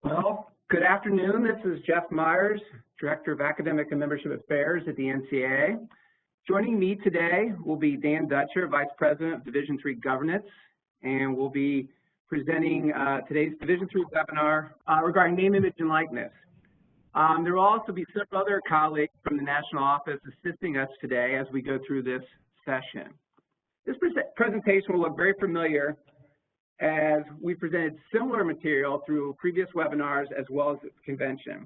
Well, good afternoon. This is Jeff Myers, Director of Academic and Membership Affairs at the NCAA. Joining me today will be Dan Dutcher, Vice President of Division III Governance, and we'll be presenting today's Division III webinar regarding name, image, and likeness. There will also be several other colleagues from the National Office assisting us today as we go through this session. This presentation will look very familiar as we presented similar material through previous webinars as well as the convention.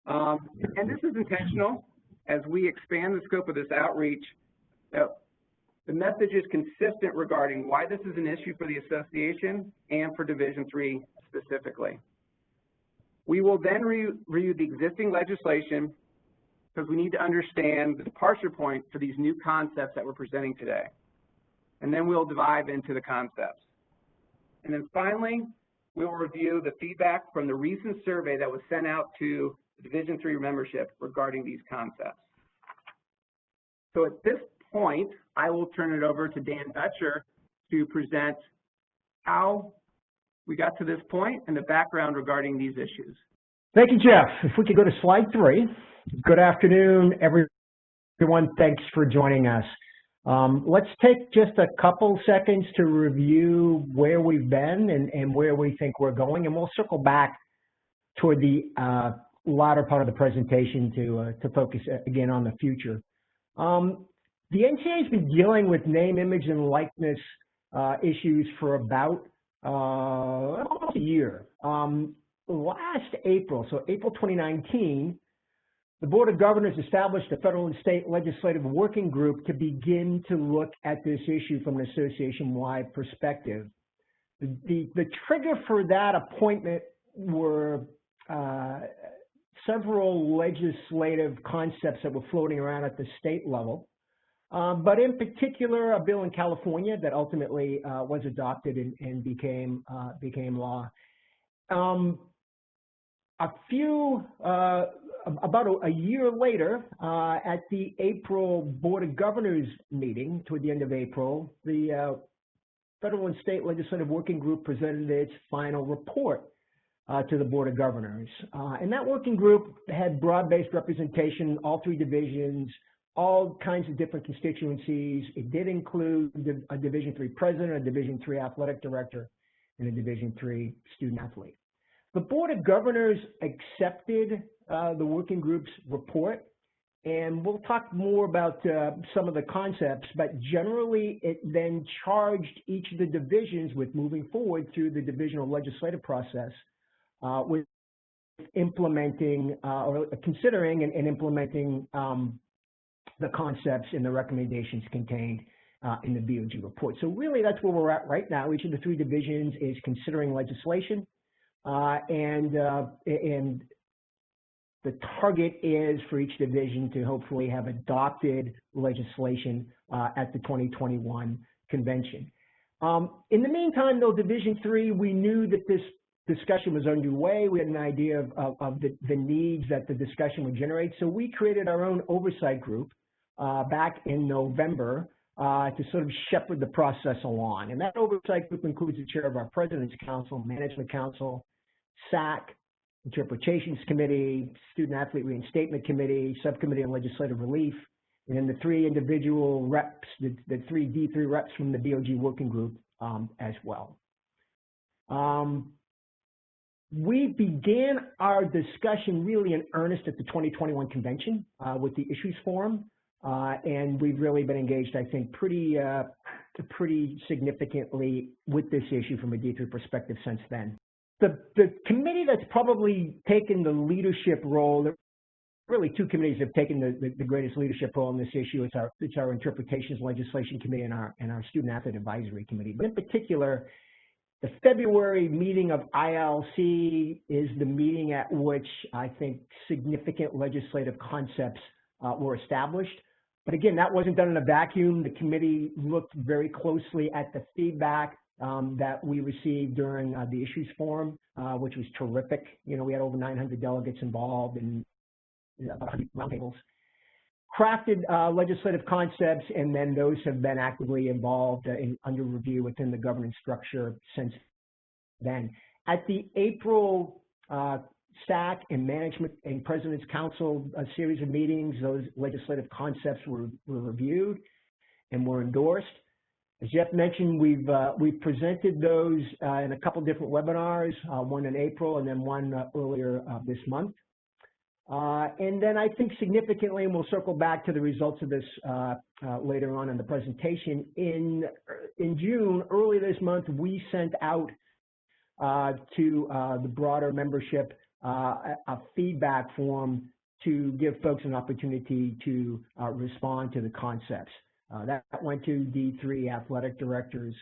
And this is intentional. As we expand the scope of this outreach, the message is consistent regarding why this is an issue for the association and for Division III specifically. We will then review the existing legislation because we need to understand the departure point for these new concepts that we're presenting today. And then we'll dive into the concepts. And then finally, we will review the feedback from the recent survey that was sent out to the Division III membership regarding these concepts. So at this point, I will turn it over to Dan Dutcher to present how we got to this point and the background regarding these issues. Thank you, Jeff. If we could go to slide 3. Good afternoon, everyone. Thanks for joining us. Let's take just a couple seconds to review where we've been and where we think we're going, and we'll circle back toward the latter part of the presentation to focus again on the future. The NCAA has been dealing with name, image, and likeness issues for about almost a year. Last April, so April 2019, the Board of Governors established a federal and state legislative working group to begin to look at this issue from an association-wide perspective. The trigger for that appointment were several legislative concepts that were floating around at the state level, but in particular a bill in California that ultimately was adopted and became law. About a year later, at the April Board of Governors meeting, toward the end of April, the Federal and State Legislative Working Group presented its final report to the Board of Governors. And that working group had broad-based representation, all 3 divisions, all kinds of different constituencies. It did include a Division III president, a Division III athletic director, and a Division III student athlete. The Board of Governors accepted the working group's report, and we'll talk more about some of the concepts, but generally it then charged each of the divisions with moving forward through the divisional legislative process with implementing or considering and implementing the concepts and the recommendations contained in the BOG report. So really that's where we're at right now. Each of the 3 divisions is considering legislation, and the target is for each division to hopefully have adopted legislation at the 2021 convention. In the meantime, though, Division III, we knew that this discussion was underway. We had an idea of the needs that the discussion would generate. So we created our own oversight group back in November to sort of shepherd the process along. And that oversight group includes the chair of our President's Council, Management Council, SAC, Interpretations Committee, Student Athlete Reinstatement Committee, Subcommittee on Legislative Relief, and then the 3 individual reps, the 3 D3 reps from the BOG working group as well. We began our discussion really in earnest at the 2021 convention with the Issues Forum, and we've really been engaged, I think, pretty significantly with this issue from a D3 perspective since then. The committee that's probably taken the leadership role, there are really 2 committees that have taken the greatest leadership role in this issue. It's our Interpretations Legislation Committee and our Student Athlete Advisory Committee. But in particular, the February meeting of ILC is the meeting at which I think significant legislative concepts were established. But again, that wasn't done in a vacuum. The committee looked very closely at the feedback that we received during the Issues Forum, which was terrific. You know, we had over 900 delegates involved and about 100 roundtables. Crafted legislative concepts, and then those have been actively involved under review within the governance structure since then. At the April SAC and Management and President's Council, a series of meetings. Those legislative concepts were reviewed and were endorsed. As Jeff mentioned, we've presented those in a couple different webinars, one in April and then one earlier this month. And then I think significantly, and we'll circle back to the results of this later on in the presentation, in June, early this month, we sent out to the broader membership a feedback form to give folks an opportunity to respond to the concepts. That went to D3 athletic directors,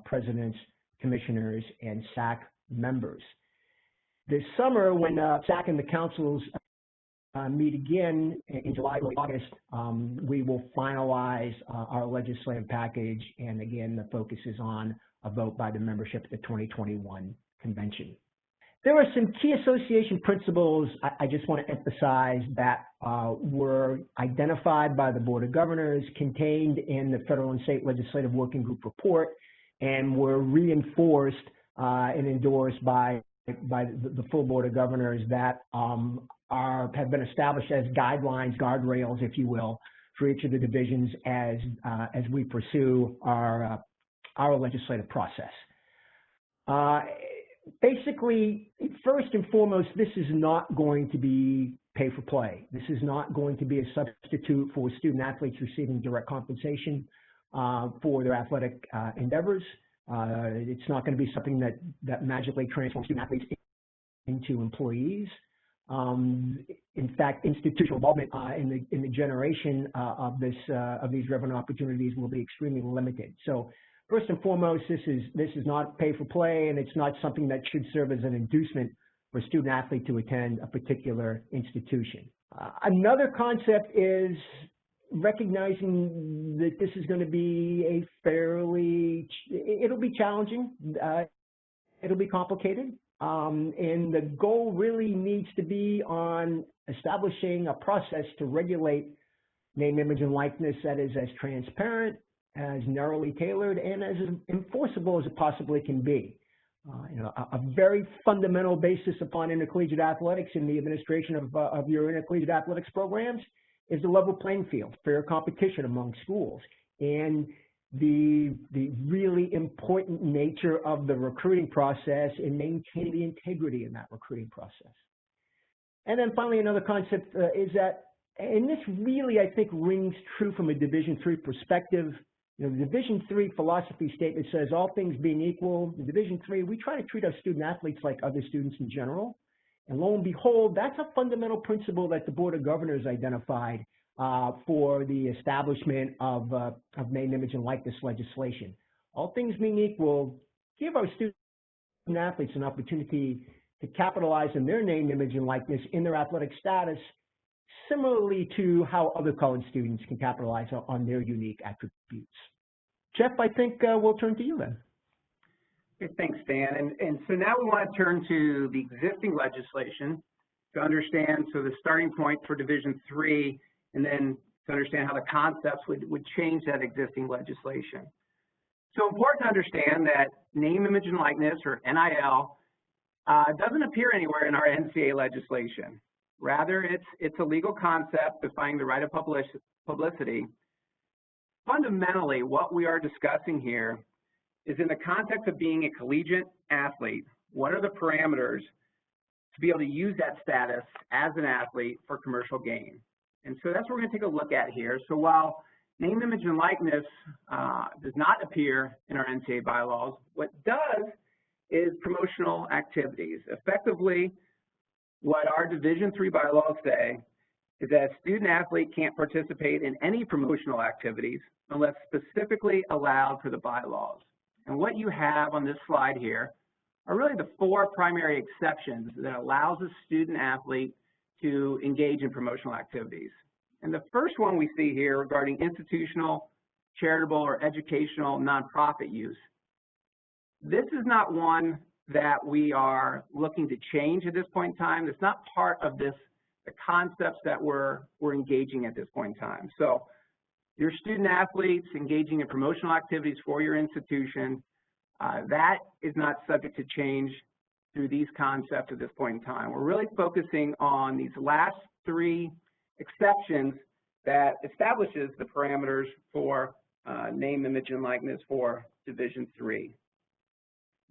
presidents, commissioners, and SAC members. This summer, when SAC and the councils meet again in July or August, we will finalize our legislative package, and again, the focus is on a vote by the membership at the 2021 convention. There are some key association principles I just want to emphasize that were identified by the Board of Governors, contained in the Federal and State Legislative Working Group report, and were reinforced and endorsed by the full Board of Governors that have been established as guidelines, guardrails, if you will, for each of the divisions as we pursue our legislative process. Basically, first and foremost, this is not going to be pay for play. This is not going to be a substitute for student athletes receiving direct compensation for their athletic endeavors. It's not going to be something that magically transforms student athletes into employees. In fact, institutional involvement in the generation of these revenue opportunities will be extremely limited. So first and foremost, this is not pay for play, and it's not something that should serve as an inducement for a student athlete to attend a particular institution. Another concept is recognizing that this is going to be it'll be challenging, it'll be complicated, and the goal really needs to be on establishing a process to regulate name, image, and likeness that is as transparent, as narrowly tailored, and as enforceable as it possibly can be. A very fundamental basis upon intercollegiate athletics and the administration of your intercollegiate athletics programs is the level playing field, fair competition among schools, and the really important nature of the recruiting process and maintaining the integrity in that recruiting process. And then finally, another concept is that, and this really, I think, rings true from a Division III perspective. The Division III philosophy statement says, all things being equal, in Division III, we try to treat our student athletes like other students in general. And lo and behold, that's a fundamental principle that the Board of Governors identified for the establishment of name, image, and likeness legislation. All things being equal, give our student athletes an opportunity to capitalize on their name, image, and likeness in their athletic status, similarly to how other college students can capitalize on their unique attributes. Jeff, I think we'll turn to you then. Okay, thanks, Dan. And so now we want to turn to the existing legislation to understand, so the starting point for Division III, and then to understand how the concepts would change that existing legislation. So important to understand that name, image, and likeness, or NIL, doesn't appear anywhere in our NCAA legislation. Rather, it's a legal concept defining the right of publicity. Fundamentally, what we are discussing here is in the context of being a collegiate athlete, what are the parameters to be able to use that status as an athlete for commercial gain? And so that's what we're going to take a look at here. So while name, image, and likeness does not appear in our NCAA bylaws, what does is promotional activities. Effectively, what our Division III bylaws say is that a student athlete can't participate in any promotional activities unless specifically allowed for the bylaws. And what you have on this slide here are really the four primary exceptions that allows a student athlete to engage in promotional activities. And the first one we see here regarding institutional, charitable, or educational nonprofit use. This is not one that we are looking to change at this point in time. It's not part of the concepts that we're engaging at this point in time. So your student athletes engaging in promotional activities for your institution, that is not subject to change through these concepts at this point in time. We're really focusing on these last three exceptions that establishes the parameters for name, image, and likeness for Division III.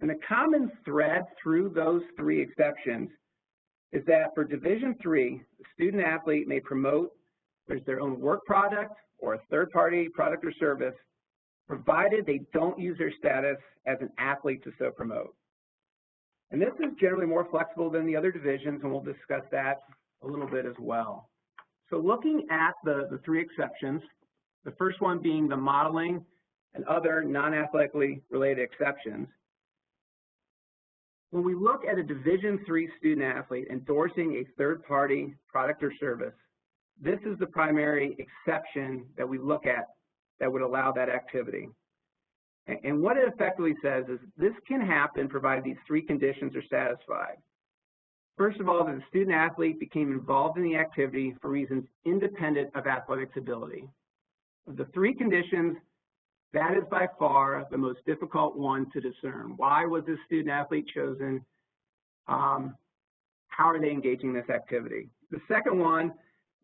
And the common thread through those three exceptions is that for Division III, the student athlete may promote their own work product or a third-party product or service, provided they don't use their status as an athlete to so promote. And this is generally more flexible than the other divisions, and we'll discuss that a little bit as well. So looking at the three exceptions, the first one being the modeling and other non-athletically related exceptions. When we look at a Division III student athlete endorsing a third-party product or service, this is the primary exception that we look at that would allow that activity. And what it effectively says is this can happen provided these three conditions are satisfied. First of all, that the student athlete became involved in the activity for reasons independent of athletics ability. Of the three conditions, that is by far the most difficult one to discern. Why was this student athlete chosen? How are they engaging in this activity? The second one,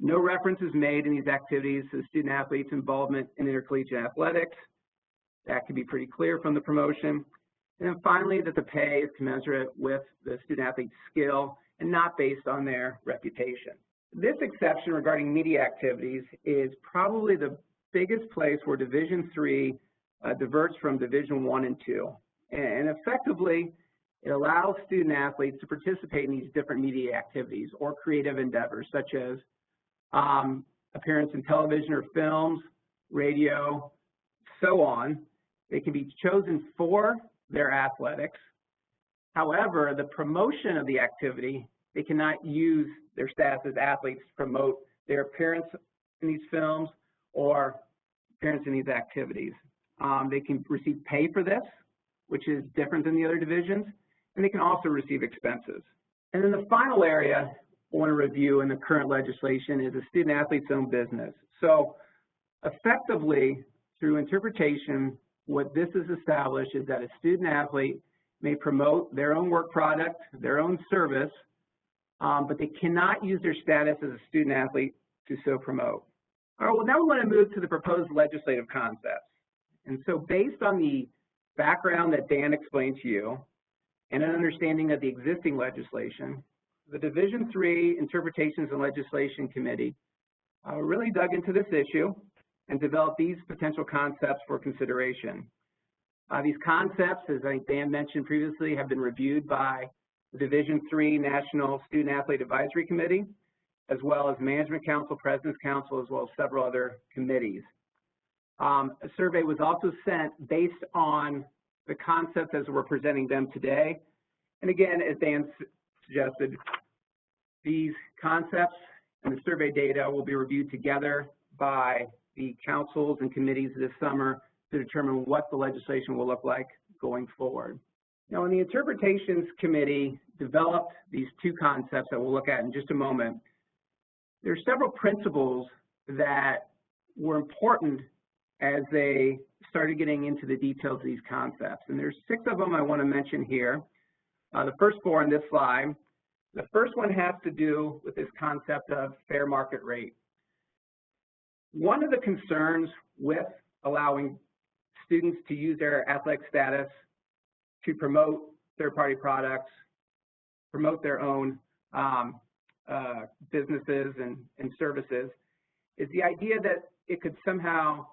no reference is made in these activities to the student athlete's involvement in intercollegiate athletics. That can be pretty clear from the promotion. And then finally, that the pay is commensurate with the student athlete's skill and not based on their reputation. This exception regarding media activities is probably the biggest place where Division III diverts from Division I and II. And effectively, it allows student athletes to participate in these different media activities or creative endeavors, such as appearance in television or films, radio, so on. They can be chosen for their athletics. However, the promotion of the activity, they cannot use their status as athletes to promote their appearance in these films or appearance in these activities. They can receive pay for this, which is different than the other divisions, and they can also receive expenses. And then the final area I want to review in the current legislation is a student athlete's own business. So effectively, through interpretation, what this has established is that a student athlete may promote their own work product, their own service, but they cannot use their status as a student athlete to so promote. All right, well, now we want to move to the proposed legislative concepts. And so based on the background that Dan explained to you and an understanding of the existing legislation, the Division III Interpretations and Legislation Committee really dug into this issue and developed these potential concepts for consideration. These concepts, as I think Dan mentioned previously, have been reviewed by the Division III National Student Athlete Advisory Committee, as well as Management Council, President's Council, as well as several other committees. A survey was also sent based on the concepts as we're presenting them today. And again, as Dan suggested, these concepts and the survey data will be reviewed together by the councils and committees this summer to determine what the legislation will look like going forward. Now, when the Interpretations Committee developed these two concepts that we'll look at in just a moment, there are several principles that were important as they started getting into the details of these concepts. And there's 6 of them I want to mention here. The first 4 on this slide. The first one has to do with this concept of fair market rate. One of the concerns with allowing students to use their athletic status to promote third-party products, promote their own businesses and services, is the idea that it could somehow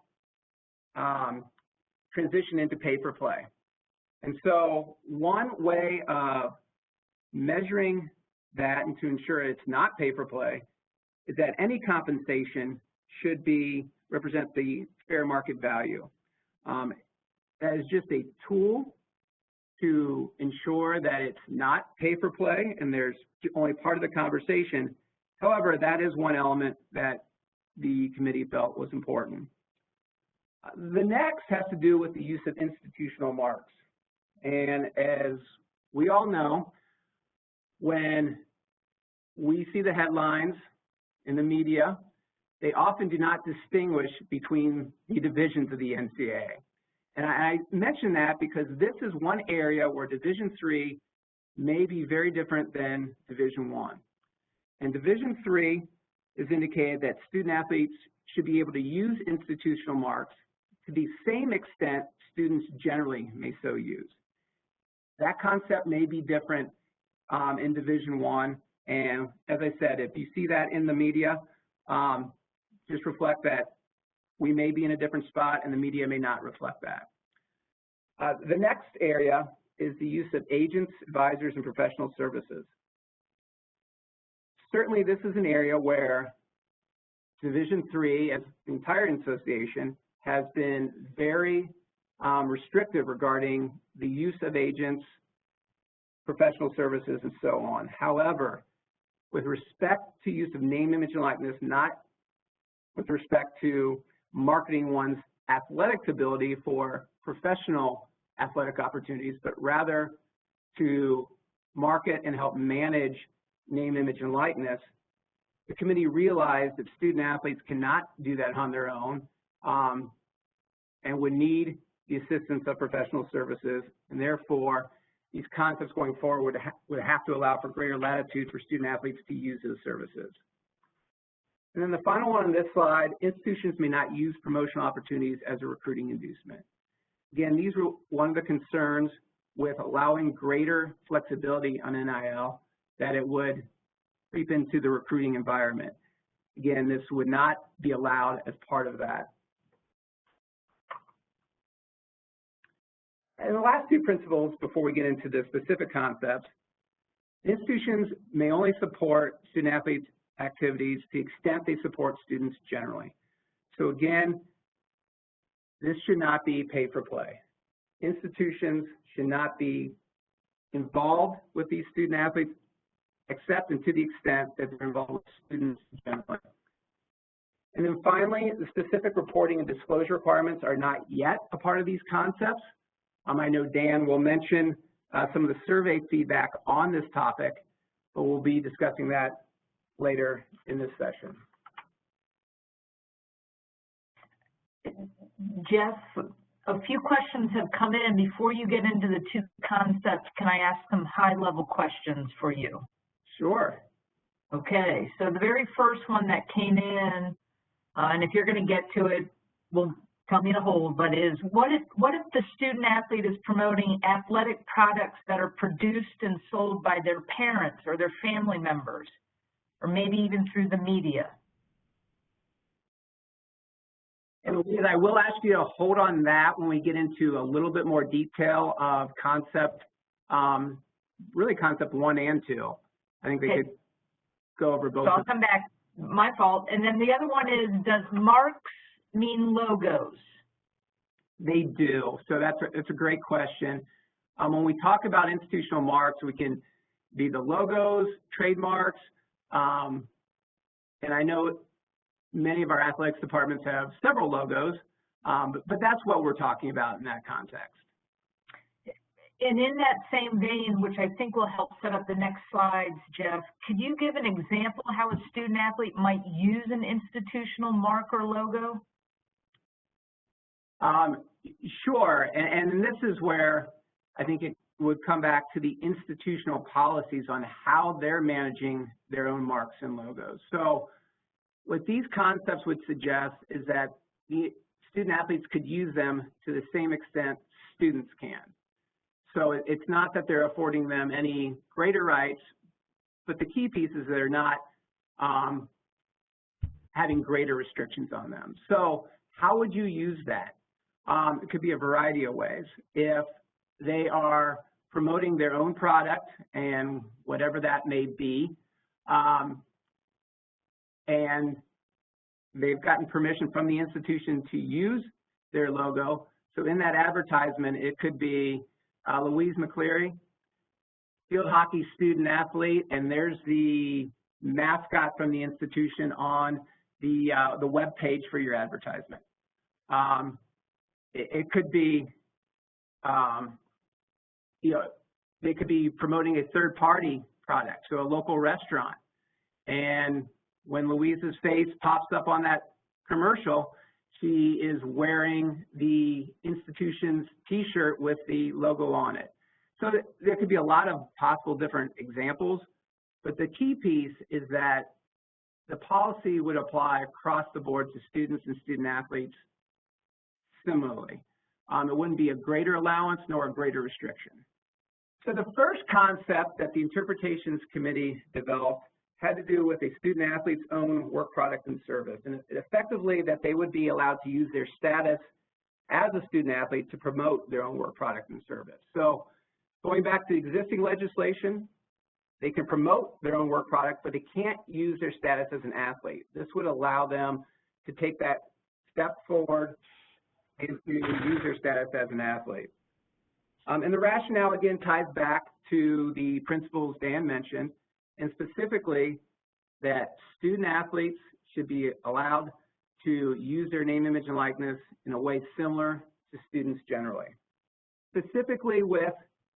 transition into pay-for-play. And so one way of measuring that and to ensure it's not pay-for-play is that any compensation should represent the fair market value. That is just a tool to ensure that it's not pay-for-play and there's only part of the conversation. However, that is one element that the committee felt was important. The next has to do with the use of institutional marks. And as we all know, when we see the headlines in the media, they often do not distinguish between the divisions of the NCAA. And I mention that because this is one area where Division III may be very different than Division I. And Division III is indicated that student athletes should be able to use institutional marks to the same extent students generally may so use. That concept may be different in Division I, and as I said, if you see that in the media, just reflect that we may be in a different spot and the media may not reflect that. The next area is the use of agents, advisors, and professional services. Certainly this is an area where Division III, as the entire association, has been very restrictive regarding the use of agents, professional services, and so on. However, with respect to use of name, image, and likeness, not with respect to marketing one's athletic ability for professional athletic opportunities, but rather to market and help manage name, image, and likeness, the committee realized that student athletes cannot do that on their own and would need the assistance of professional services, and therefore these concepts going forward would have to allow for greater latitude for student athletes to use those services. And then the final one on this slide, institutions may not use promotional opportunities as a recruiting inducement. Again, these were one of the concerns with allowing greater flexibility on NIL, that it would creep into the recruiting environment. Again, this would not be allowed as part of that. And the last two principles before we get into the specific concepts, institutions may only support student athletes activities to the extent they support students generally. So again, this should not be pay for play. Institutions should not be involved with these student athletes except and to the extent that they're involved with students generally. And then finally, the specific reporting and disclosure requirements are not yet a part of these concepts. I know Dan will mention some of the survey feedback on this topic, but we'll be discussing that later in this session. Jeff, a few questions have come in. Before you get into the two concepts, can I ask some high-level questions for you? Sure. Okay, so the very first one that came in, and if you're going to get to it, well, tell me to hold, but is what if the student athlete is promoting athletic products that are produced and sold by their parents or their family members, or maybe even through the media? And I will ask you to hold on that when we get into a little bit more detail of concept, really concept 1 and 2. I think they could go over both. So I'll come back, my fault. And then the other one is, does marks mean logos? They do. So that's a great question. When we talk about institutional marks, we can be the logos, trademarks, and I know many of our athletics departments have several logos, but that's what we're talking about in that context. And in that same vein, which I think will help set up the next slides, Jeff, could you give an example how a student athlete might use an institutional mark or logo? Sure, and this is where I think it would come back to the institutional policies on how they're managing their own marks and logos. So what these concepts would suggest is that the student athletes could use them to the same extent students can. So it's not that they're affording them any greater rights, but the key piece is they're not having greater restrictions on them. So how would you use that? It could be a variety of ways. If they are promoting their own product and whatever that may be, and they've gotten permission from the institution to use their logo. So in that advertisement, it could be Louise McCleary, field hockey student athlete, and there's the mascot from the institution on the web page for your advertisement. It could be, they could be promoting a third-party product, so a local restaurant. And when Louise's face pops up on that commercial, she is wearing the institution's T-shirt with the logo on it. So there could be a lot of possible different examples, but the key piece is that the policy would apply across the board to students and student athletes similarly. It wouldn't be a greater allowance nor a greater restriction. So the first concept that the Interpretations Committee developed had to do with a student athlete's own work product and service, and effectively that they would be allowed to use their status as a student athlete to promote their own work product and service. So going back to existing legislation, they can promote their own work product, but they can't use their status as an athlete. This would allow them to take that step forward and to use their status as an athlete. And the rationale, again, ties back to the principles Dan mentioned, and specifically that student athletes should be allowed to use their name, image, and likeness in a way similar to students generally. Specifically with,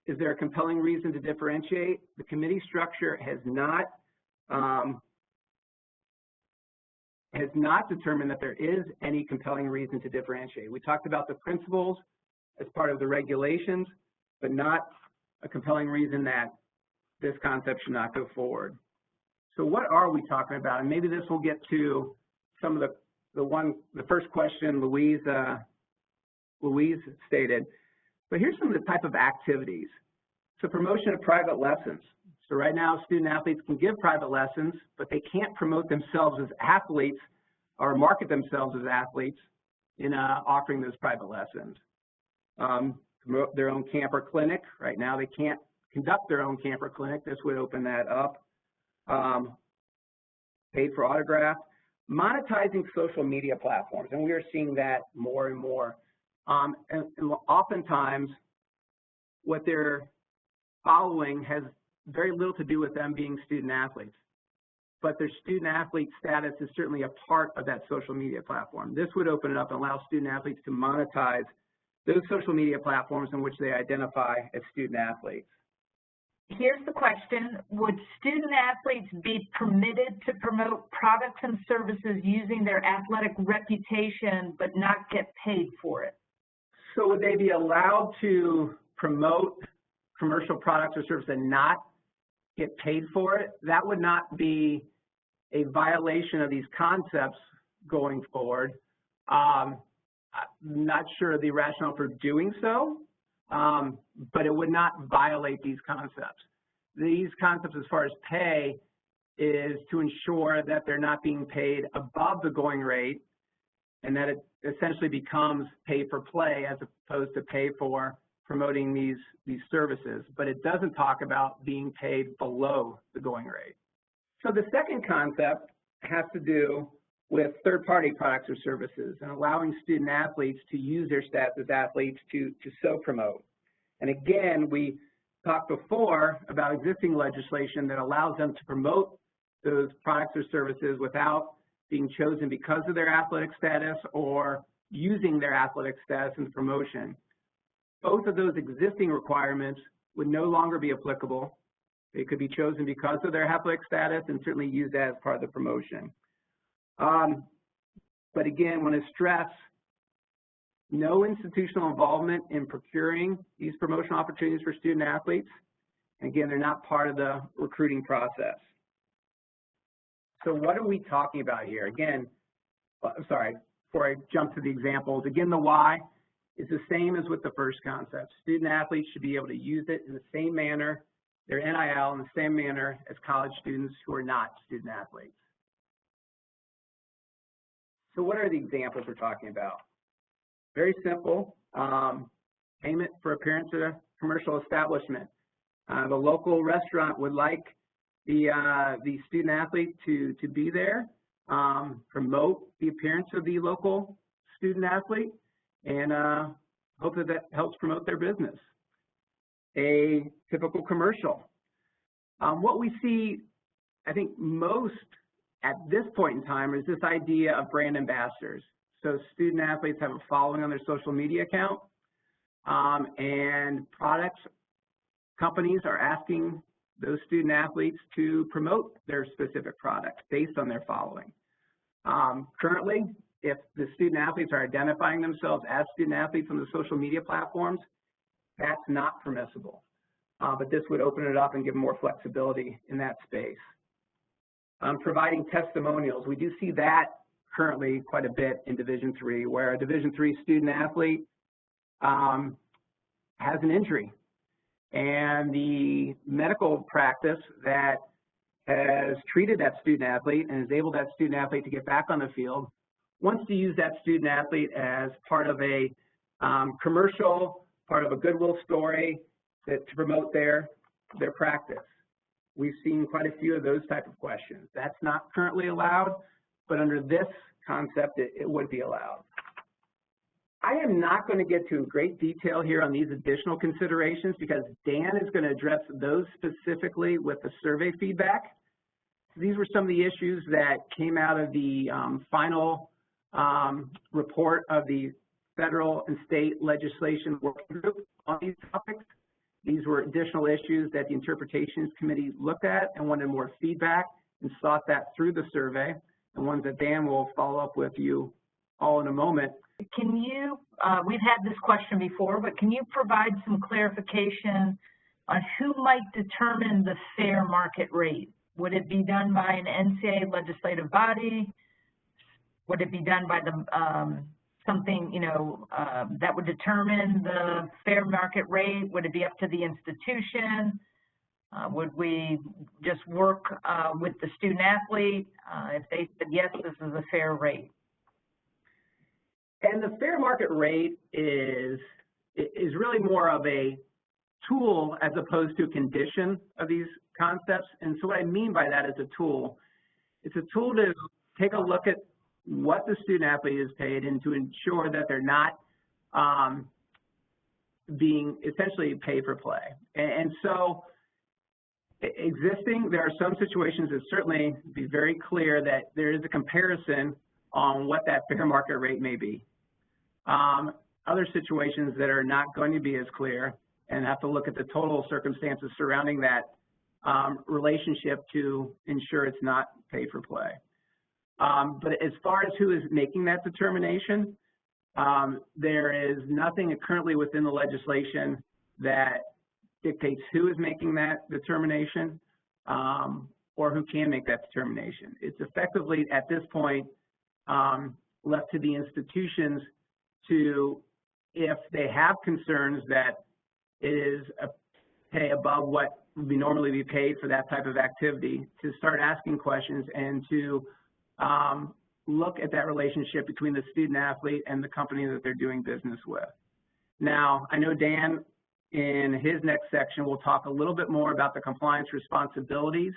is there a compelling reason to differentiate? The committee structure has not determined that there is any compelling reason to differentiate. We talked about the principles as part of the regulations, but not a compelling reason that this concept should not go forward. So what are we talking about? And maybe this will get to some of the first question Louise stated. But here's some of the type of activities. So promotion of private lessons. So right now, student athletes can give private lessons, but they can't promote themselves as athletes or market themselves as athletes in offering those private lessons. Promote their own camp or clinic. Right now, they can't conduct their own camp or clinic. This would open that up. Paid for autograph. Monetizing social media platforms, and we are seeing that more and more. And oftentimes, what they're following has very little to do with them being student athletes, but their student athlete status is certainly a part of that social media platform. This would open it up and allow student athletes to monetize those social media platforms in which they identify as student athletes. Here's the question. Would student athletes be permitted to promote products and services using their athletic reputation but not get paid for it? So would they be allowed to promote commercial products or services and not get paid for it? That would not be a violation of these concepts going forward. I'm not sure the rationale for doing so, but it would not violate these concepts. These concepts as far as pay is to ensure that they're not being paid above the going rate and that it essentially becomes pay for play as opposed to pay for promoting these services. But it doesn't talk about being paid below the going rate. So the second concept has to do with third-party products or services and allowing student athletes to use their status as athletes to so promote. And again, we talked before about existing legislation that allows them to promote those products or services without being chosen because of their athletic status or using their athletic status in the promotion. Both of those existing requirements would no longer be applicable. They could be chosen because of their athletic status and certainly used as part of the promotion. But again, I want to stress no institutional involvement in procuring these promotional opportunities for student athletes. And again, they're not part of the recruiting process. So what are we talking about here? Again, I'm sorry, before I jump to the examples, again, the why is the same as with the first concept. Student athletes should be able to use it in the same manner, their NIL in the same manner as college students who are not student athletes. So what are the examples we're talking about? Very simple, payment for appearance at a commercial establishment. The local restaurant would like the student athlete to be there, promote the appearance of the local student athlete, and hope that helps promote their business. A typical commercial. What we see, I think, most at this point in time is this idea of brand ambassadors. So student athletes have a following on their social media account, and companies are asking those student athletes to promote their specific product based on their following. Currently, if the student athletes are identifying themselves as student athletes on the social media platforms, that's not permissible. but this would open it up and give more flexibility in that space. Providing testimonials. We do see that currently quite a bit in Division III, where a Division III student athlete has an injury, and the medical practice that has treated that student athlete and has enabled that student athlete to get back on the field wants to use that student athlete as part of a commercial, part of a goodwill story to promote their practice. We've seen quite a few of those type of questions. That's not currently allowed, but under this concept, it would be allowed. I am not going to get to great detail here on these additional considerations because Dan is going to address those specifically with the survey feedback. These were some of the issues that came out of the final report of the federal and state legislation working group on these topics. These were additional issues that the Interpretations Committee looked at and wanted more feedback and sought that through the survey, and ones that Dan will follow up with you all in a moment. Can you, we've had this question before, but can you provide some clarification on who might determine the fair market rate? Would it be done by an NCAA legislative body? Would it be done by the something, that would determine the fair market rate? Would it be up to the institution? Would we just work with the student athlete if they said, yes, this is a fair rate? And the fair market rate is really more of a tool as opposed to a condition of these concepts. And so what I mean by that is a tool. It's a tool to take a look at what the student athlete is paid and to ensure that they're not being essentially pay for play. And so there are some situations that certainly be very clear that there is a comparison on what that fair market rate may be. Other situations that are not going to be as clear and have to look at the total circumstances surrounding that relationship to ensure it's not pay for play. But as far as who is making that determination, there is nothing currently within the legislation that dictates who is making that determination or who can make that determination. It's effectively, at this point, left to the institutions to, if they have concerns that it is a pay above what would be normally be paid for that type of activity, to start asking questions and to look at that relationship between the student athlete and the company that they're doing business with. Now, I know Dan, in his next section, will talk a little bit more about the compliance responsibilities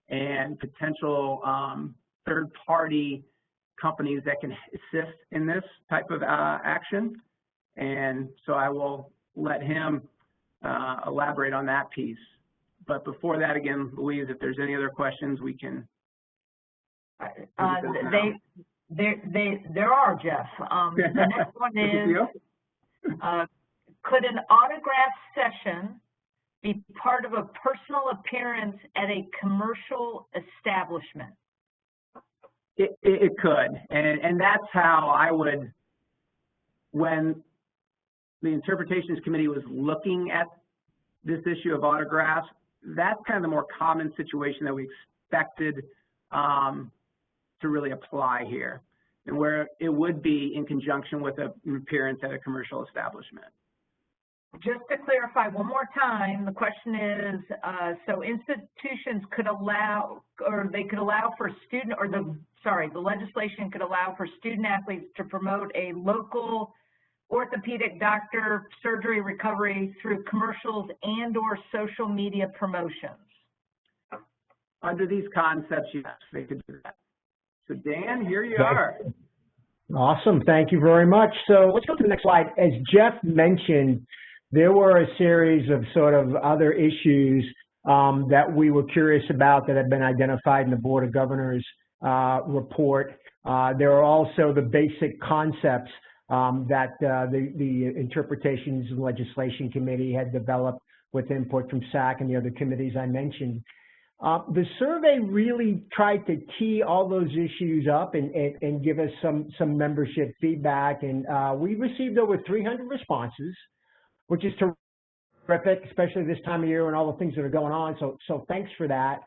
and potential third-party companies that can assist in this type of action. And so I will let him elaborate on that piece. But before that, again, Louise, if there's any other questions, we can. There are, Jeff. The next one is, could an autograph session be part of a personal appearance at a commercial establishment? It could, and that's how I would, when the Interpretations Committee was looking at this issue of autographs, that's kind of the more common situation that we expected to really apply here, and where it would be in conjunction with an appearance at a commercial establishment. Just to clarify one more time, the question is, so institutions could allow, or they could allow for student, or the legislation could allow for student athletes to promote a local orthopedic doctor surgery recovery through commercials and or social media promotions. Under these concepts, yes, they could do that. So Dan, here you are. Awesome, thank you very much. So let's go to the next slide. As Jeff mentioned, there were a series of sort of other issues that we were curious about that have been identified in the Board of Governors report. There are also the basic concepts that the Interpretations and Legislation Committee had developed with input from SAC and the other committees I mentioned. The survey really tried to tee all those issues up and give us some membership feedback, and we received over 300 responses, which is terrific, especially this time of year and all the things that are going on. So thanks for that.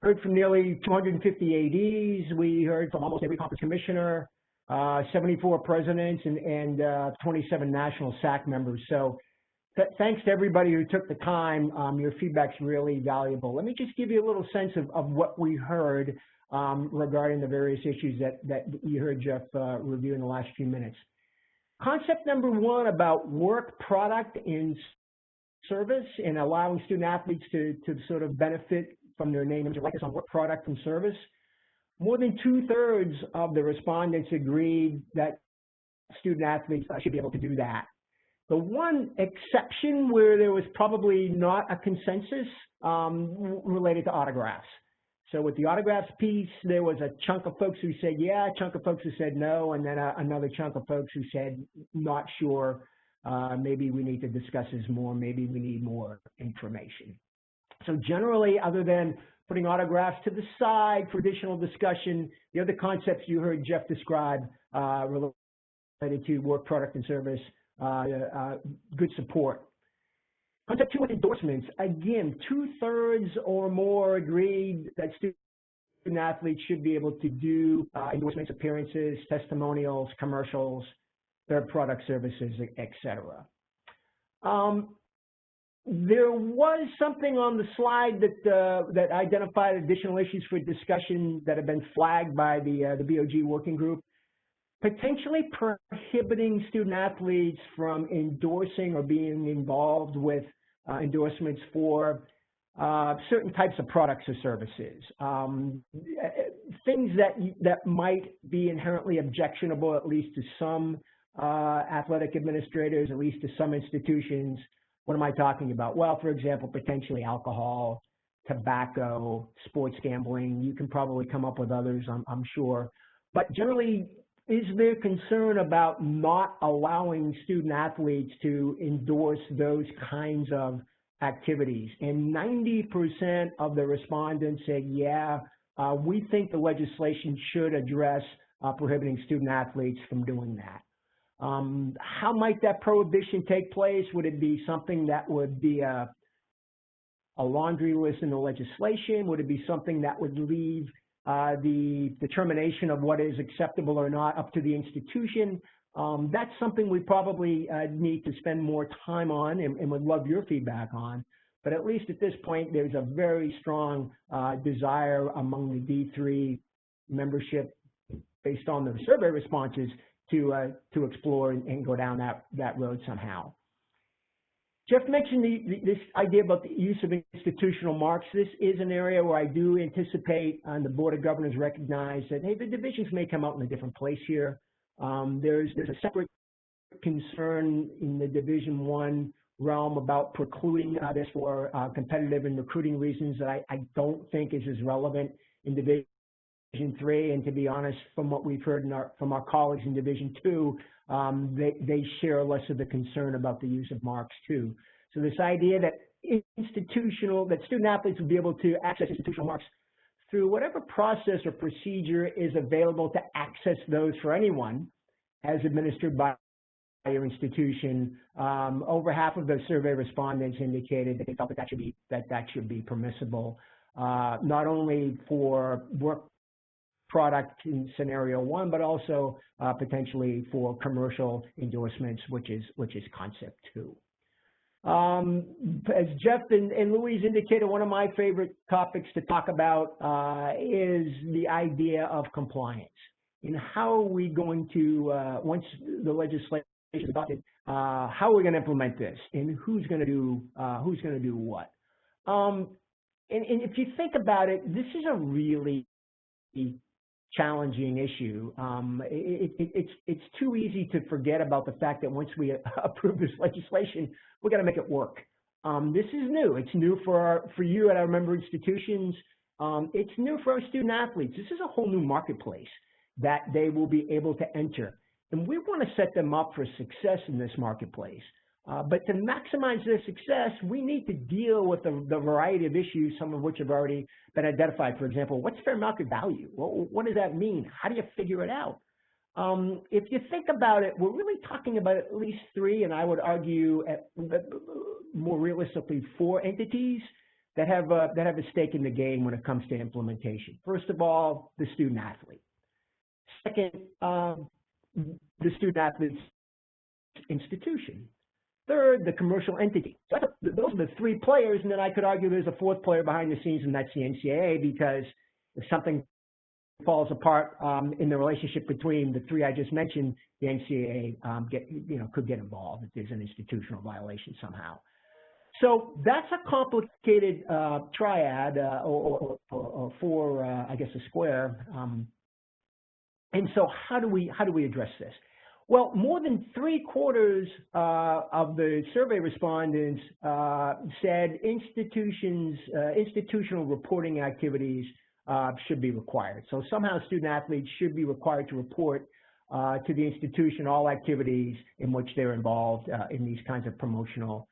Heard from nearly 250 ADs. We heard from almost every conference commissioner, 74 presidents, and 27 national SAC members. So thanks to everybody who took the time. Your feedback's really valuable. Let me just give you a little sense of what we heard regarding the various issues that you heard Jeff review in the last few minutes. Concept number one about work, product, and service, and allowing student athletes to sort of benefit from their name and likeness on work, product, and service. More than 2/3 of the respondents agreed that student athletes should be able to do that. The one exception where there was probably not a consensus related to autographs. So with the autographs piece, there was a chunk of folks who said yeah, a chunk of folks who said no, and then another chunk of folks who said not sure, maybe we need to discuss this more, maybe we need more information. So generally, other than putting autographs to the side for additional discussion, the other concepts you heard Jeff describe related to work, product, and service, good support. Concept two with endorsements. Again, 2/3 or more agreed that student athletes should be able to do endorsements, appearances, testimonials, commercials, their product, services, etc. There was something on the slide that identified additional issues for discussion that have been flagged by the BOG working group. Potentially prohibiting student athletes from endorsing or being involved with endorsements for certain types of products or services. Things that might be inherently objectionable, at least to some athletic administrators, at least to some institutions. What am I talking about? Well, for example, potentially alcohol, tobacco, sports gambling. You can probably come up with others, I'm sure. But generally, is there concern about not allowing student athletes to endorse those kinds of activities? And 90% of the respondents said, yeah, we think the legislation should address prohibiting student athletes from doing that. How might that prohibition take place? Would it be something that would be a laundry list in the legislation? Would it be something that would leave the determination of what is acceptable or not up to the institution? That's something we probably need to spend more time on and would love your feedback on. But at least at this point, there's a very strong desire among the D3 membership, based on the survey responses, to explore and go down that road somehow. Jeff mentioned this idea about the use of institutional marks. This is an area where I do anticipate the Board of Governors recognize that, hey, the divisions may come out in a different place here. There's a separate concern in the Division I realm about precluding this for competitive and recruiting reasons that I don't think is as relevant in Division III, and to be honest, from what we've heard from our colleagues in Division II, they share less of the concern about the use of marks too. So this idea that student athletes will be able to access institutional marks through whatever process or procedure is available to access those for anyone, as administered by your institution. Over half of the survey respondents indicated that they felt that should be permissible, not only for work product in scenario one, but also potentially for commercial endorsements, which is concept two. As Jeff and Louise indicated, one of my favorite topics to talk about is the idea of compliance. And how are we going to, once the legislation is adopted, how are we going to implement this, and who's going to do what? And if you think about it, this is a really challenging issue. It's too easy to forget about the fact that once we approve this legislation, we got to make it work. This is new. It's new for you at our member institutions. It's new for our student athletes. This is a whole new marketplace that they will be able to enter, and we want to set them up for success in this marketplace. But to maximize their success, we need to deal with the variety of issues, some of which have already been identified. For example, what's fair market value? What does that mean? How do you figure it out? If you think about it, we're really talking about at least three, and I would argue more realistically, 4 entities that have a stake in the game when it comes to implementation. First of all, the student athlete. Second, the student athlete's institution. Third, the commercial entity. So those are the 3 players, and then I could argue there's a 4th player behind the scenes, and that's the NCAA, because if something falls apart in the relationship between the 3 I just mentioned, the NCAA could get involved if there's an institutional violation somehow. So that's a complicated triad, or 4, I guess, a square. And so how do we address this? Well, more than 3/4 of the survey respondents said institutional reporting activities should be required. So somehow student athletes should be required to report to the institution all activities in which they're involved in these kinds of promotional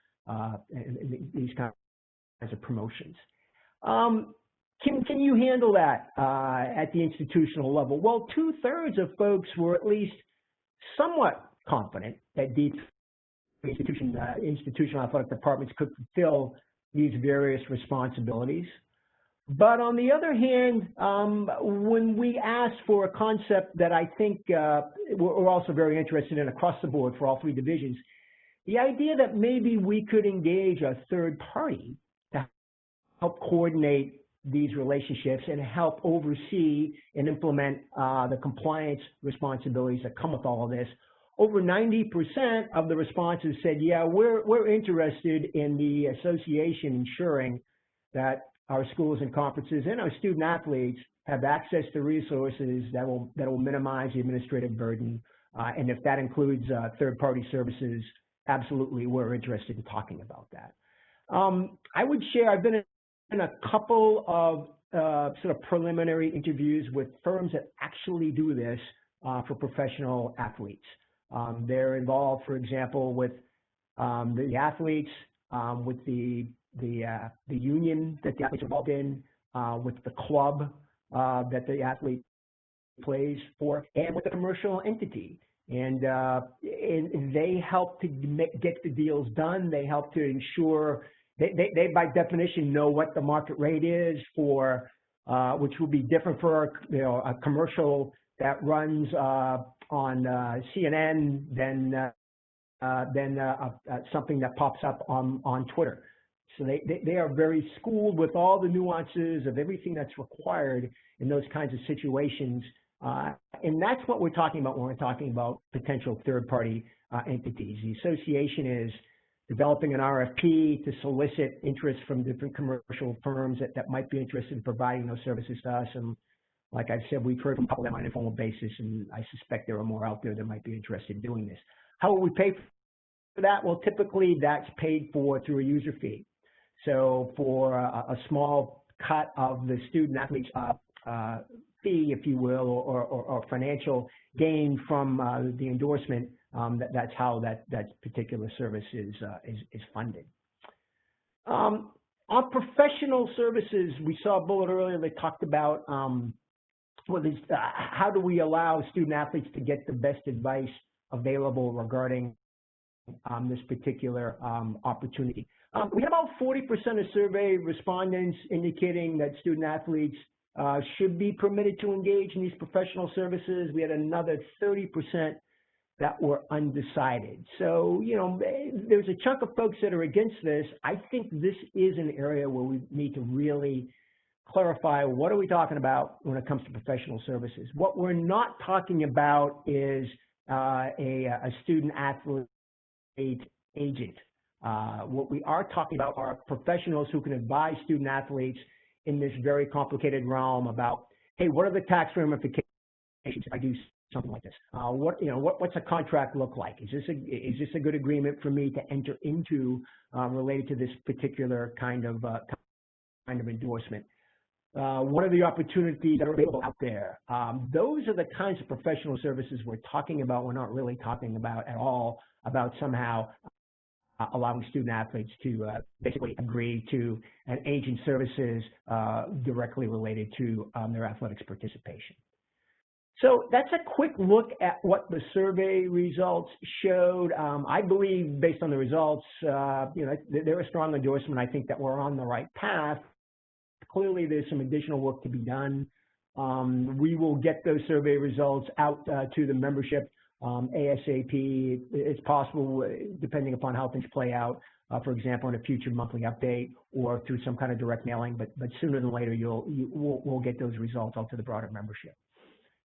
promotions. Can you handle that at the institutional level? Well, 2/3 of folks were at least somewhat confident that institutional athletic departments could fulfill these various responsibilities. But on the other hand, when we asked for a concept that I think we're also very interested in across the board for all 3 divisions, the idea that maybe we could engage a third party to help coordinate these relationships and help oversee and implement the compliance responsibilities that come with all of this. Over 90% of the responses said, yeah, we're interested in the association ensuring that our schools and conferences and our student athletes have access to resources that will minimize the administrative burden. And if that includes third-party services, absolutely, we're interested in talking about that. I would share, I've been in a couple of sort of preliminary interviews with firms that actually do this for professional athletes. They're involved, for example, with the athletes, with the union that the athletes are involved in, with the club that the athlete plays for, and with the commercial entity. And they help to get the deals done. They help to ensure they by definition know what the market rate is for, which will be different for a commercial that runs on CNN than something that pops up on Twitter. So they are very schooled with all the nuances of everything that's required in those kinds of situations. And that's what we're talking about when we're talking about potential third-party entities. The association is developing an RFP to solicit interest from different commercial firms that might be interested in providing those services to us. And like I said, we've heard from a couple of them on an informal basis, and I suspect there are more out there that might be interested in doing this. How will we pay for that? Well, typically that's paid for through a user fee. So for a small cut of the student athlete's fee, if you will, or financial gain from the endorsement, that's how that particular service is funded. On professional services, we saw a bullet earlier that talked about how do we allow student athletes to get the best advice available regarding this particular opportunity. We had about 40% of survey respondents indicating that student athletes should be permitted to engage in these professional services. We had another 30% that were undecided. So, there's a chunk of folks that are against this. I think this is an area where we need to really clarify what are we talking about when it comes to professional services. What we're not talking about is a student athlete agent. What we are talking about are professionals who can advise student athletes in this very complicated realm about, hey, what are the tax ramifications if I do something like this? What's a contract look like? Is this a good agreement for me to enter into related to this particular kind of endorsement? What are the opportunities that are available out there? Those are the kinds of professional services we're talking about. We're not really talking about at all about somehow allowing student athletes to basically agree to an agent services directly related to their athletics participation. So that's a quick look at what the survey results showed. I believe, based on the results, they're a strong endorsement. I think that we're on the right path. Clearly, there's some additional work to be done. We will get those survey results out to the membership ASAP. It's possible, depending upon how things play out, for example, in a future monthly update or through some kind of direct mailing. But sooner than later, we'll get those results out to the broader membership.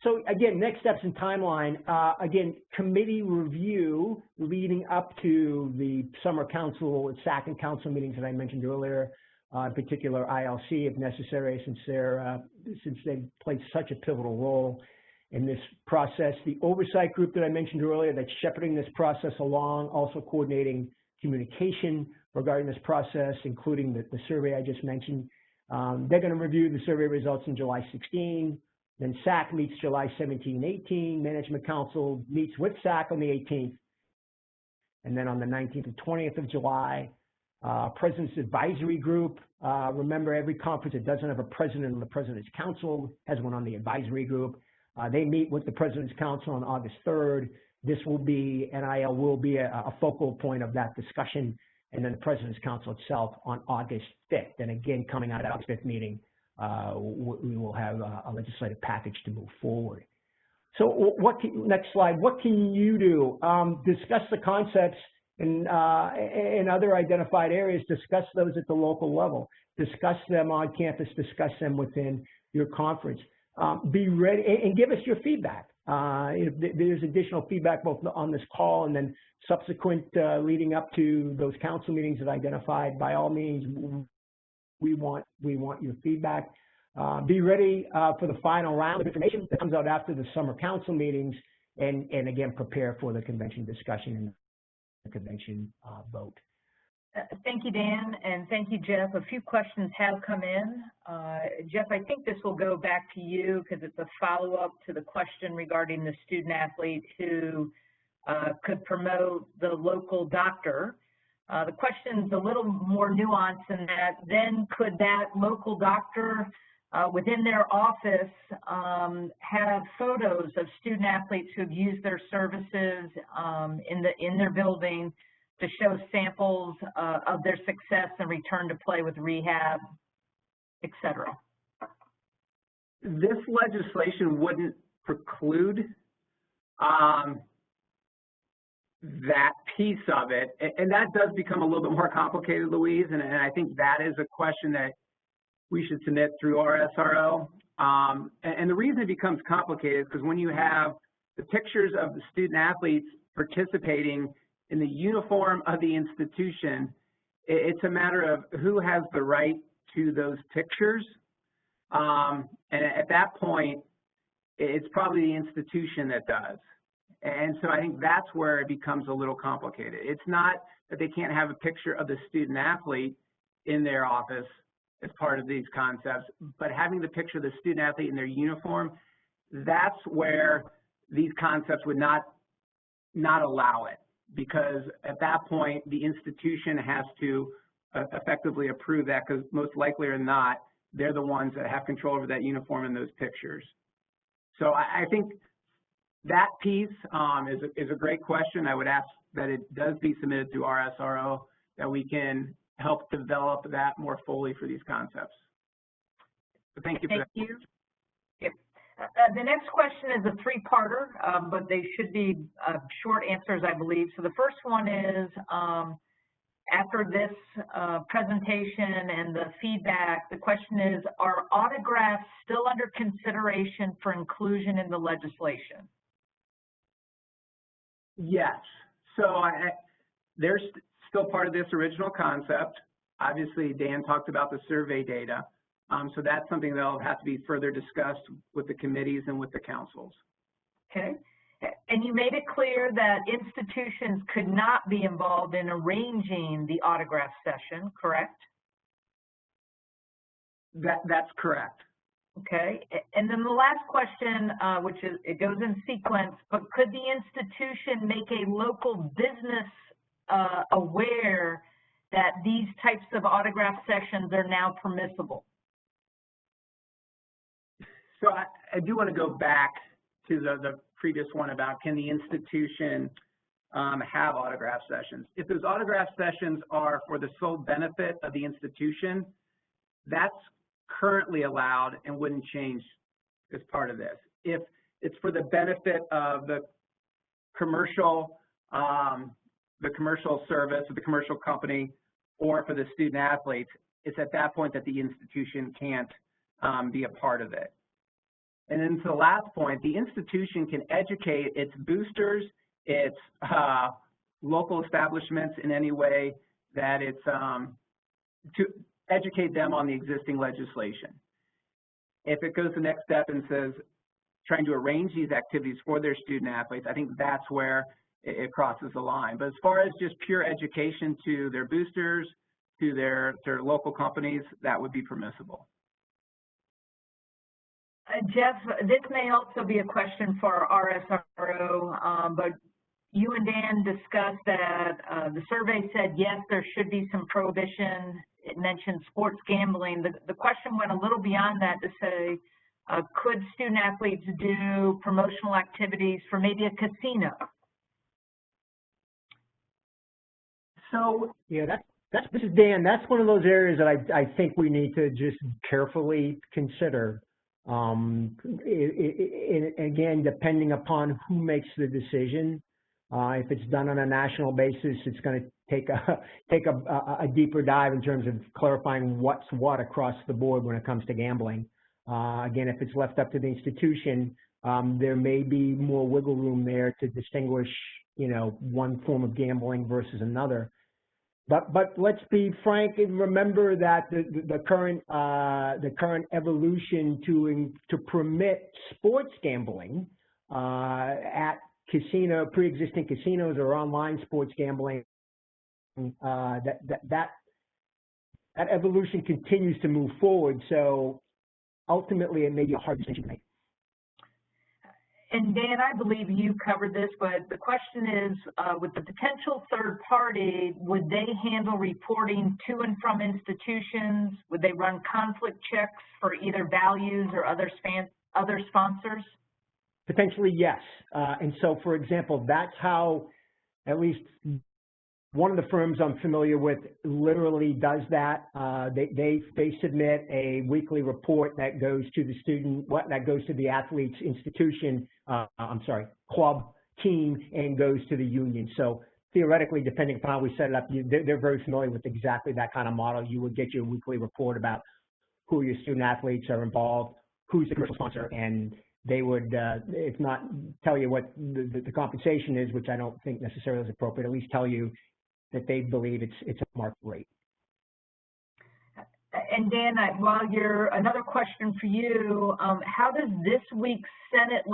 So again, next steps and timeline. Again, committee review leading up to the summer council, SAC and council meetings that I mentioned earlier. In particular, ILC, if necessary, since they played such a pivotal role in this process. The oversight group that I mentioned earlier that's shepherding this process along, also coordinating communication regarding this process, including the survey I just mentioned. They're going to review the survey results on July 16. Then SAC meets July 17, 18. Management Council meets with SAC on the 18th. And then on the 19th and 20th of July, President's Advisory Group. Remember, every conference that doesn't have a president on the President's Council has one on the Advisory Group. They meet with the President's Council on August 3rd. This will be, NIL will be a focal point of that discussion. And then the President's Council itself on August 5th. And again, coming out of the August 5th meeting, we will have a legislative package to move forward. So next slide, what can you do? Discuss the concepts in other identified areas, discuss those at the local level, discuss them on campus, discuss them within your conference. Be ready and give us your feedback. If there's additional feedback both on this call and then subsequent leading up to those council meetings that I identified, by all means, we want your feedback. Be ready for the final round of information that comes out after the summer council meetings, and again, prepare for the convention discussion and the convention vote. Thank you, Dan, and thank you, Jeff. A few questions have come in. Jeff, I think this will go back to you because it's a follow-up to the question regarding the student athlete who could promote the local doctor. The question's a little more nuanced in that then could that local doctor within their office have photos of student athletes who have used their services in their building to show samples of their success and return to play with rehab, et cetera? This legislation wouldn't preclude that piece of it, and that does become a little bit more complicated, Louise, and I think that is a question that we should submit through our SRO. And the reason it becomes complicated is because when you have the pictures of the student athletes participating in the uniform of the institution, it's a matter of who has the right to those pictures. And at that point, it's probably the institution that does. And so I think that's where it becomes a little complicated. It's not that they can't have a picture of the student athlete in their office as part of these concepts, but having the picture of the student athlete in their uniform, that's where these concepts would not allow it, because at that point, the institution has to effectively approve that, because most likely or not, they're the ones that have control over that uniform and those pictures. So I think that piece is a great question. I would ask that it does be submitted to our SRO, that we can help develop that more fully for these concepts. So thank you for that. Thank you. Yep. The next question is a three-parter, but they should be short answers, I believe. So the first one is, after this presentation and the feedback, the question is, are autographs still under consideration for inclusion in the legislation? Yes. So they're still part of this original concept. Obviously, Dan talked about the survey data. So that's something that'll have to be further discussed with the committees and with the councils. Okay. And you made it clear that institutions could not be involved in arranging the autograph session, correct? That's correct. Okay. And then the last question, which is, it goes in sequence, but could the institution make a local business aware that these types of autograph sessions are now permissible? So I do want to go back to the previous one about can the institution have autograph sessions. If those autograph sessions are for the sole benefit of the institution, that's currently allowed and wouldn't change as part of this. If it's for the benefit of the commercial service or the commercial company, or for the student athletes, it's at that point that the institution can't be a part of it. And then to the last point, the institution can educate its boosters, its local establishments in any way that it's to educate them on the existing legislation. If it goes the next step and says trying to arrange these activities for their student athletes, I think that's where it crosses the line. But as far as just pure education to their boosters, to their local companies, that would be permissible. Jeff, this may also be a question for RSRO, but you and Dan discussed that the survey said, yes, there should be some prohibition. It mentioned sports gambling. The question went a little beyond that to say, could student athletes do promotional activities for maybe a casino? So, yeah, this is Dan. That's one of those areas that I think we need to just carefully consider. Again, depending upon who makes the decision, if it's done on a national basis, it's going to take a deeper dive in terms of clarifying what's what across the board when it comes to gambling. Again, if it's left up to the institution, there may be more wiggle room there to distinguish, one form of gambling versus another. But let's be frank and remember that the current evolution to permit sports gambling at pre-existing casinos or online sports gambling, that evolution continues to move forward. So ultimately, it may be a hard decision to make. And Dan, I believe you covered this, but the question is, with the potential third party, would they handle reporting to and from institutions? Would they run conflict checks for either values or other sponsors? Potentially, yes. And so, for example, that's how at least one of the firms I'm familiar with literally does that. They submit a weekly report that goes to the that goes to the athlete's institution, club, team, and goes to the union. So theoretically, depending upon how we set it up, they're very familiar with exactly that kind of model. You would get your weekly report about who your student athletes are involved, who's the commercial sponsor, and they would, if not tell you what the compensation is, which I don't think necessarily is appropriate, at least tell you that they believe it's a market rate. And Dan, another question for you, how does this week's Senate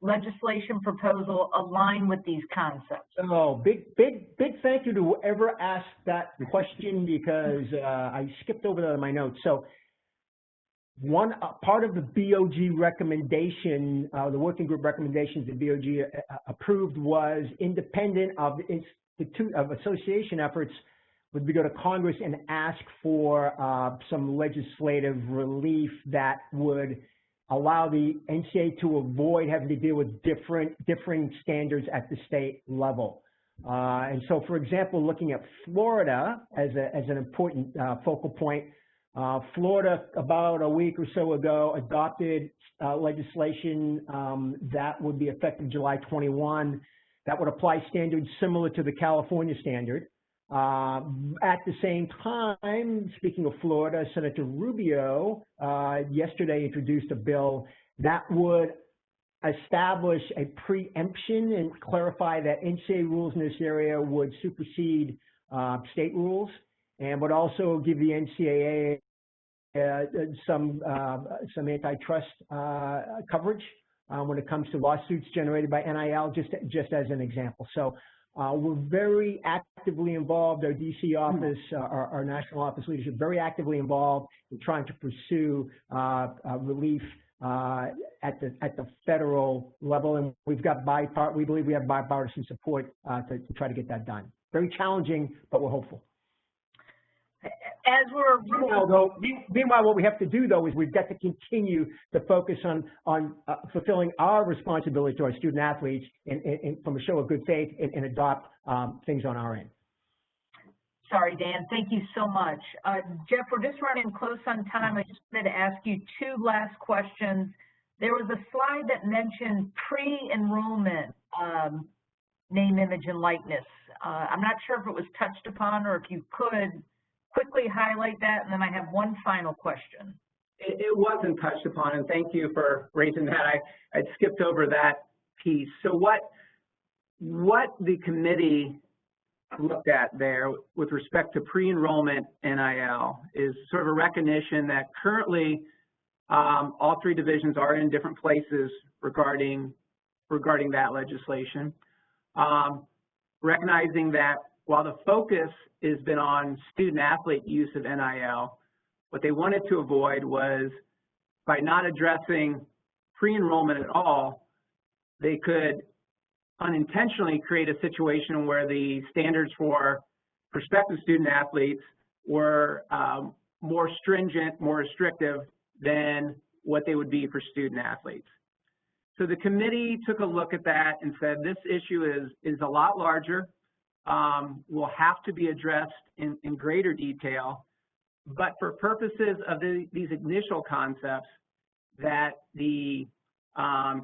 legislation proposal align with these concepts? Oh, big thank you to whoever asked that question, because I skipped over that in my notes. So one part of the BOG recommendation, the working group recommendations the BOG approved, was independent of association efforts, would be go to Congress and ask for some legislative relief that would allow the NCAA to avoid having to deal with differing standards at the state level. And so, for example, looking at Florida as an important focal point, Florida about a week or so ago adopted legislation that would be effective July 21. That would apply standards similar to the California standard. At the same time, speaking of Florida, Senator Rubio yesterday introduced a bill that would establish a preemption and clarify that NCAA rules in this area would supersede state rules, and would also give the NCAA some antitrust coverage when it comes to lawsuits generated by NIL, just as an example. So we're very actively involved, our DC office, our national office leadership, very actively involved in trying to pursue relief at the federal level, and we believe we have bipartisan support to try to get that done. Very challenging, but we're hopeful. As we're Meanwhile, what we have to do, though, is we've got to continue to focus on fulfilling our responsibility to our student athletes and from a show of good faith and adopt things on our end. Sorry, Dan. Thank you so much. Jeff, we're just running close on time. I just wanted to ask you two last questions. There was a slide that mentioned pre-enrollment name, image, and likeness. I'm not sure if it was touched upon or if you could quickly highlight that, and then I have one final question. It wasn't touched upon, and thank you for raising that. I'd skipped over that piece. So what the committee looked at there with respect to pre-enrollment NIL is sort of a recognition that currently all three divisions are in different places regarding that legislation. Recognizing that while the focus has been on student-athlete use of NIL, what they wanted to avoid was, by not addressing pre-enrollment at all, they could unintentionally create a situation where the standards for prospective student-athletes were more stringent, more restrictive than what they would be for student-athletes. So the committee took a look at that and said, this issue is a lot larger, will have to be addressed in greater detail, but for purposes of these initial concepts, that the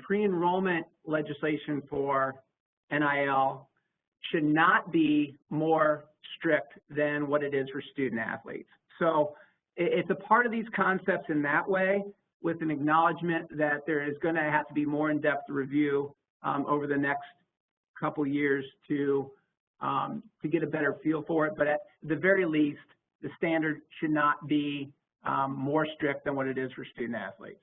pre-enrollment legislation for NIL should not be more strict than what it is for student-athletes. So it's a part of these concepts in that way, with an acknowledgement that there is going to have to be more in-depth review over the next couple years to get a better feel for it. But at the very least, the standard should not be more strict than what it is for student-athletes.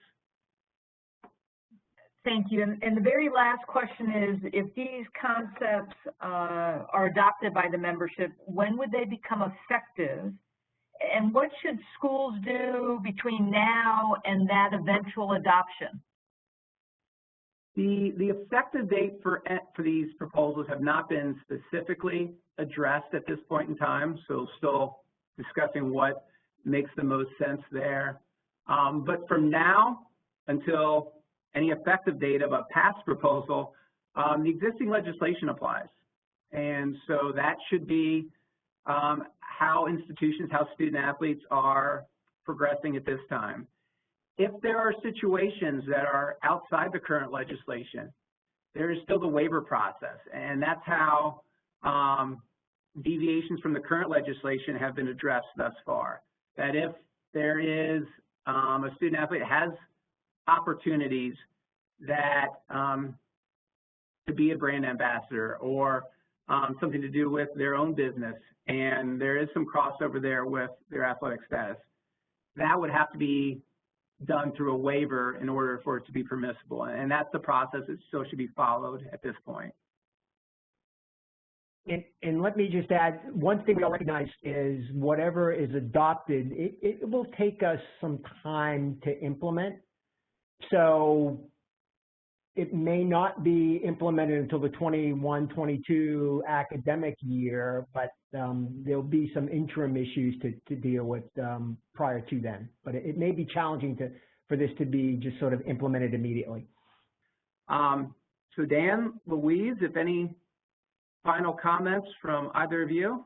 Thank you. And the very last question is, if these concepts are adopted by the membership, when would they become effective? And what should schools do between now and that eventual adoption? The effective date for these proposals have not been specifically addressed at this point in time, so still discussing what makes the most sense there. But from now until any effective date of a passed proposal, the existing legislation applies. And so that should be how institutions, how student athletes are progressing at this time. If there are situations that are outside the current legislation, there is still the waiver process, and that's how deviations from the current legislation have been addressed thus far. That if there is a student athlete has opportunities that to be a brand ambassador or something to do with their own business, and there is some crossover there with their athletic status, that would have to be done through a waiver in order for it to be permissible. And that's the process that still should be followed at this point. And let me just add, one thing we all recognize is whatever is adopted, it will take us some time to implement. So it may not be implemented until the 21-22 academic year, but there'll be some interim issues to deal with prior to then. But it may be challenging for this to be just sort of implemented immediately. So Dan, Louise, if any final comments from either of you?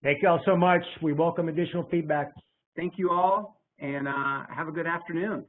Thank you all so much. We welcome additional feedback. Thank you all, and have a good afternoon.